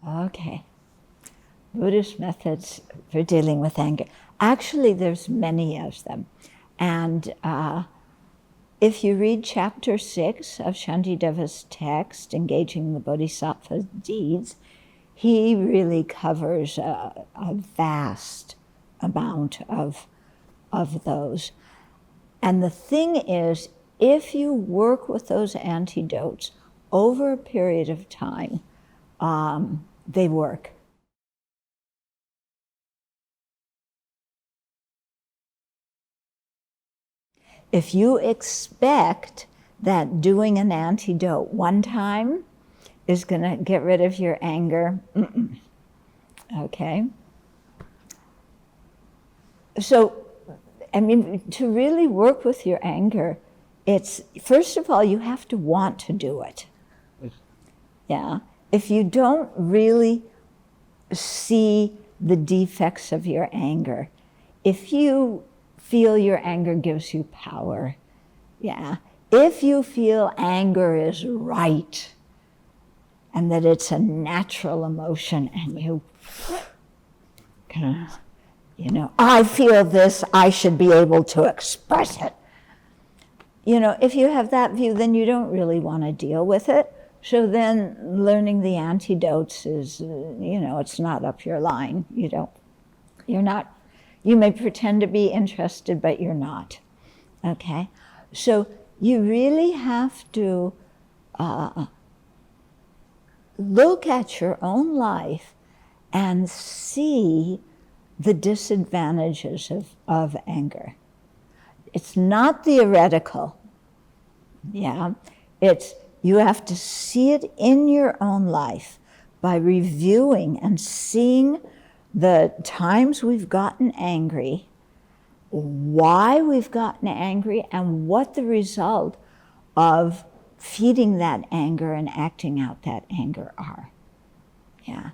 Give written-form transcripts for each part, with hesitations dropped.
Okay. Buddhist methods for dealing with anger. Actually, there's many of them. And if you read chapter 6 of Shantideva's text, Engaging the Bodhisattva's Deeds, he really covers a vast amount of those. And the thing is, if you work with those antidotes over a period of time, they work. If you expect that doing an antidote one time is going to get rid of your anger, okay? So, I mean, to really work with your anger, it's, first of all, you have to want to do it. Yeah. If you don't really see the defects of your anger, if you feel your anger gives you power, yeah. If you feel anger is right and that it's a natural emotion and you kind of, I feel this, I should be able to express it. If you have that view, then you don't really want to deal with it. So then learning the antidotes is, it's not up your line. You may pretend to be interested, but you're not, okay? So you really have to look at your own life and see the disadvantages of anger. It's not theoretical, yeah? You have to see it in your own life by reviewing and seeing the times we've gotten angry, why we've gotten angry, and what the result of feeding that anger and acting out that anger are. Yeah.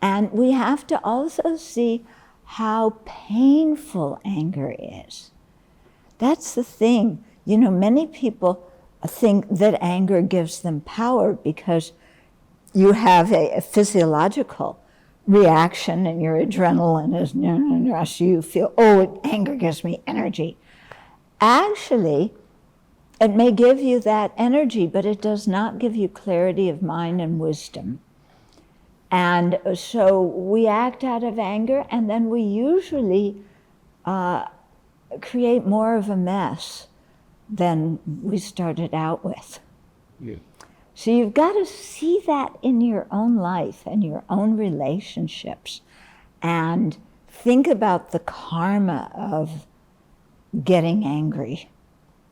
And we have to also see how painful anger is. That's the thing. Many people think that anger gives them power because you have a physiological reaction and your adrenaline is rush. You feel, anger gives me energy. Actually, it may give you that energy, but it does not give you clarity of mind and wisdom. And so we act out of anger, and then we usually create more of a mess than we started out with. Yeah. So you've got to see that in your own life and your own relationships and think about the karma of getting angry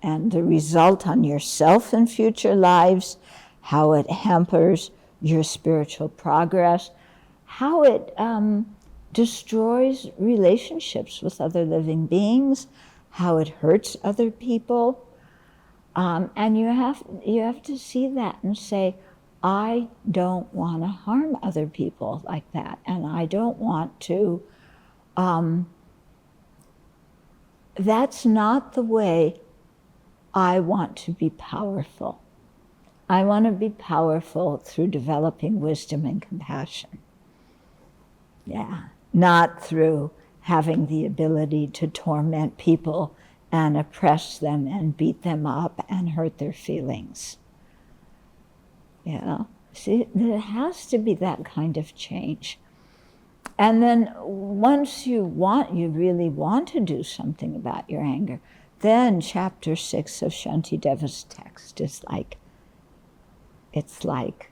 and the result on yourself in future lives, how it hampers your spiritual progress, how it destroys relationships with other living beings, how it hurts other people. And you have to see that and say, I don't want to harm other people like that, and I don't want to, that's not the way I want to be powerful. I want to be powerful through developing wisdom and compassion. Yeah, not through having the ability to torment people and oppress them and beat them up and hurt their feelings. See, there has to be that kind of change. And then once you really want to do something about your anger, then chapter 6 of Shantideva's text is it's like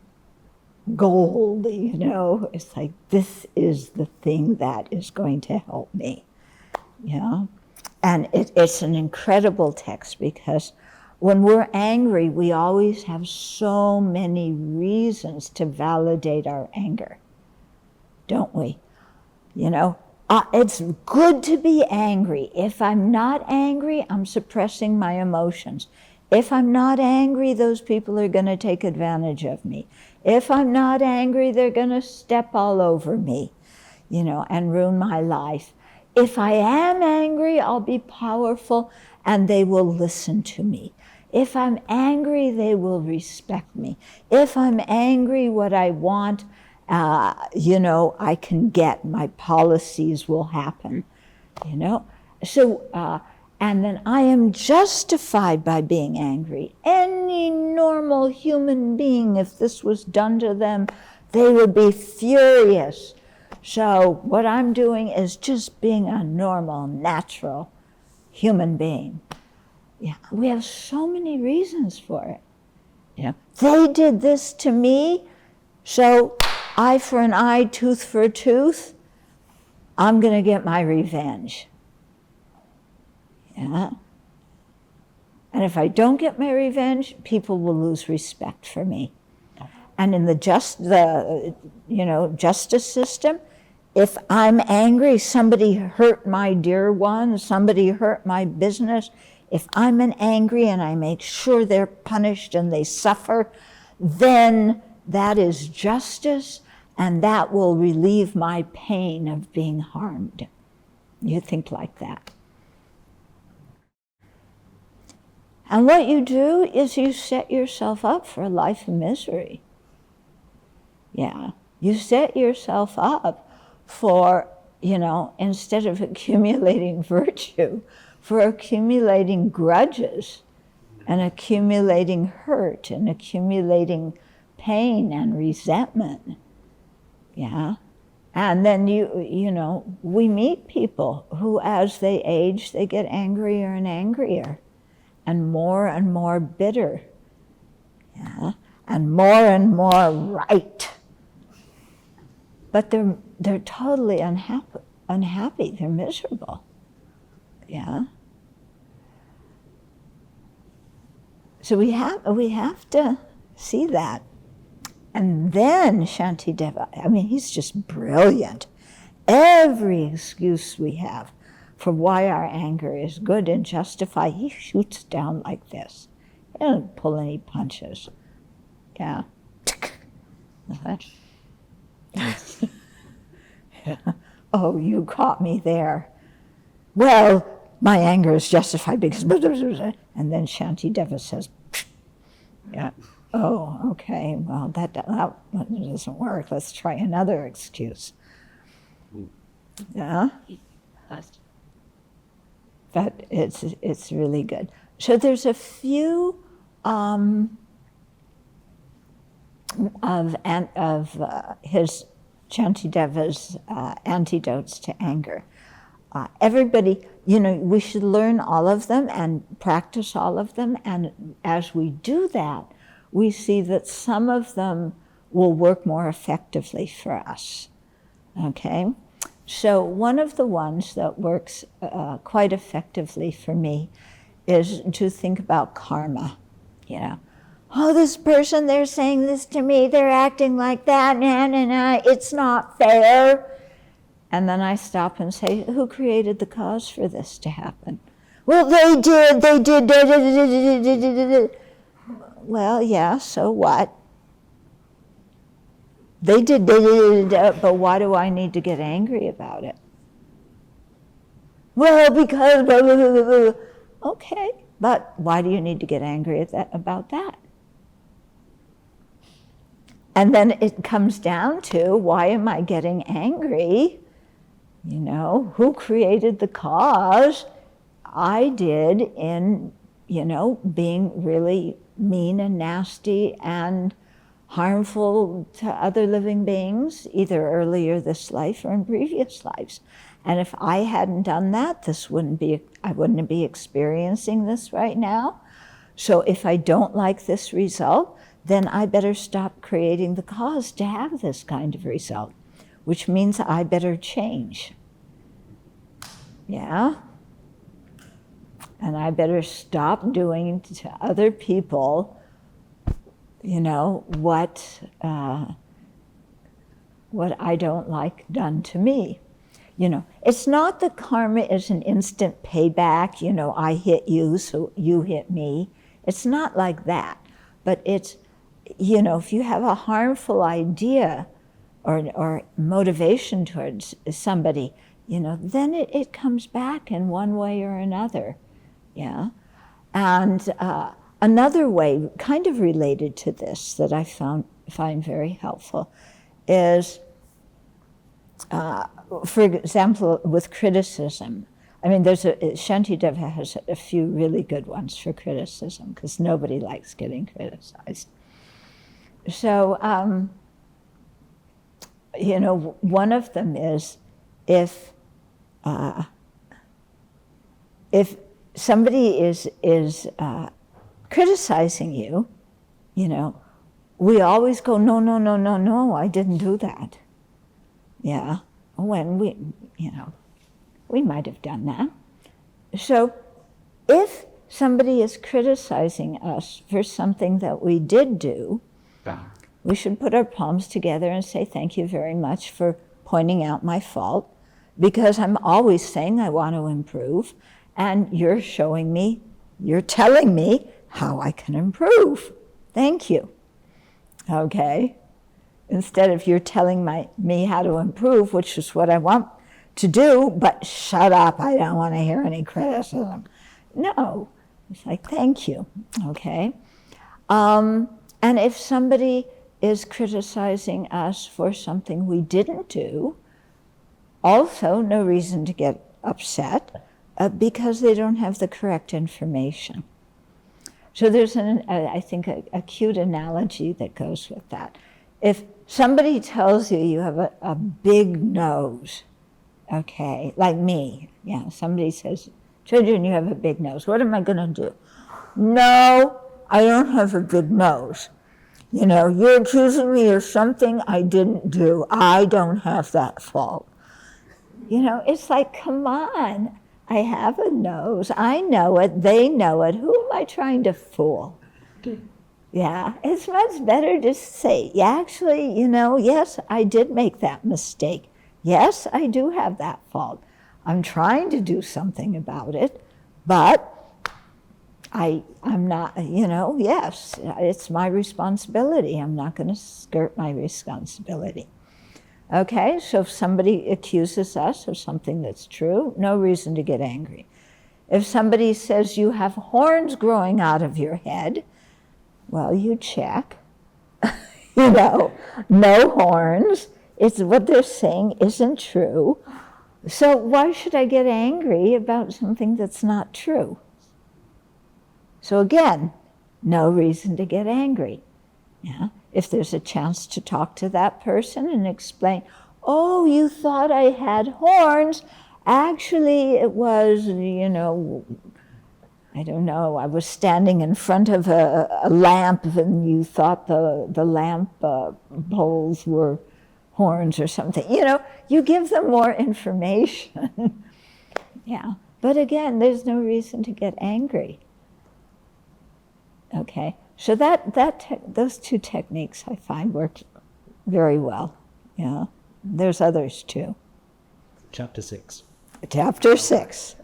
gold, It's like, this is the thing that is going to help me, And it's an incredible text because when we're angry, we always have so many reasons to validate our anger, don't we? It's good to be angry. If I'm not angry, I'm suppressing my emotions. If I'm not angry, those people are going to take advantage of me. If I'm not angry, they're going to step all over me, and ruin my life. If I am angry, I'll be powerful and they will listen to me. If I'm angry, they will respect me. If I'm angry, what I want I can get, my policies will happen, So, and then I am justified by being angry. Any normal human being, if this was done to them, they would be furious. So what I'm doing is just being a normal, natural human being. Yeah, we have so many reasons for it. They did this to me, so eye for an eye, tooth for a tooth. I'm going to get my revenge. Yeah. And if I don't get my revenge, people will lose respect for me. And in the justice system, if I'm angry, somebody hurt my dear one, somebody hurt my business, if I'm angry and I make sure they're punished and they suffer, then that is justice, and that will relieve my pain of being harmed. You think like that. And what you do is you set yourself up for a life of misery. Yeah, you set yourself up for, instead of accumulating virtue, for accumulating grudges and accumulating hurt and accumulating pain and resentment. Yeah. And then we meet people who, as they age, they get angrier and angrier and more bitter. Yeah. And more right. But they're totally unhappy. They're miserable. Yeah. So we have to see that. And then Shantideva, he's just brilliant. Every excuse we have for why our anger is good and justified, he shoots down like this. He doesn't pull any punches. Yeah. Yeah. Oh, you caught me there. Well, my anger is justified because... And then Shantideva says, yeah. Oh, okay, well, that doesn't work. Let's try another excuse. Yeah? But it's really good. So there's a few of his Shantideva's antidotes to anger. Everybody, we should learn all of them and practice all of them. And as we do that, we see that some of them will work more effectively for us. Okay? So one of the ones that works quite effectively for me is to think about karma. Oh, this person, they're saying this to me, they're acting like that, it's not fair. And then I stop and say, who created the cause for this to happen? Well, they did. Well, yeah, so what? They did, but why do I need to get angry about it? Well, because, okay, but why do you need to get angry about that? And then it comes down to, why am I getting angry? Who created the cause? I did in, being really mean and nasty and harmful to other living beings, either earlier this life or in previous lives. And if I hadn't done that, I wouldn't be experiencing this right now. So if I don't like this result, then I better stop creating the cause to have this kind of result, which means I better change. Yeah? And I better stop doing to other people, what I don't like done to me. It's not that karma is an instant payback, I hit you, so you hit me. It's not like that. But it's, if you have a harmful idea or motivation towards somebody, then it comes back in one way or another. Yeah. And another way, kind of related to this, that I find very helpful, is, for example, with criticism. I mean, Shantideva has a few really good ones for criticism, because nobody likes getting criticized. So, one of them is if somebody is criticizing you, we always go, no, no, no, no, no, I didn't do that. Yeah, when we might have done that. So if somebody is criticizing us for something that we did do, we should put our palms together and say, thank you very much for pointing out my fault, because I'm always saying I want to improve, and you're telling me how I can improve. Thank you. Okay? Instead of you're telling me how to improve, which is what I want to do, but shut up, I don't want to hear any criticism. No, it's like, thank you, okay? And if somebody is criticizing us for something we didn't do, also no reason to get upset, because they don't have the correct information. So there's, I think, a cute analogy that goes with that. If somebody tells you you have a big nose, okay, like me, somebody says, Chodron, you have a big nose. What am I going to do? No, I don't have a big nose. You're accusing me of something I didn't do. I don't have that fault. It's like, come on. I have a nose. I know it. They know it. Who am I trying to fool? Yeah, it's much better to say, actually, yes, I did make that mistake. Yes, I do have that fault. I'm trying to do something about it, but I'm not, yes, it's my responsibility. I'm not going to skirt my responsibility. Okay, so if somebody accuses us of something that's true, no reason to get angry. If somebody says you have horns growing out of your head, well, you check. No horns. It's what they're saying isn't true. So why should I get angry about something that's not true? So again, no reason to get angry. Yeah. If there's a chance to talk to that person and explain, oh, you thought I had horns. Actually, it was, I don't know, I was standing in front of a lamp and you thought the lamp poles were horns or something. You give them more information. Yeah. But again, there's no reason to get angry. Okay. So those two techniques I find work very well. Yeah, there's others too. Chapter 6. Chapter 6.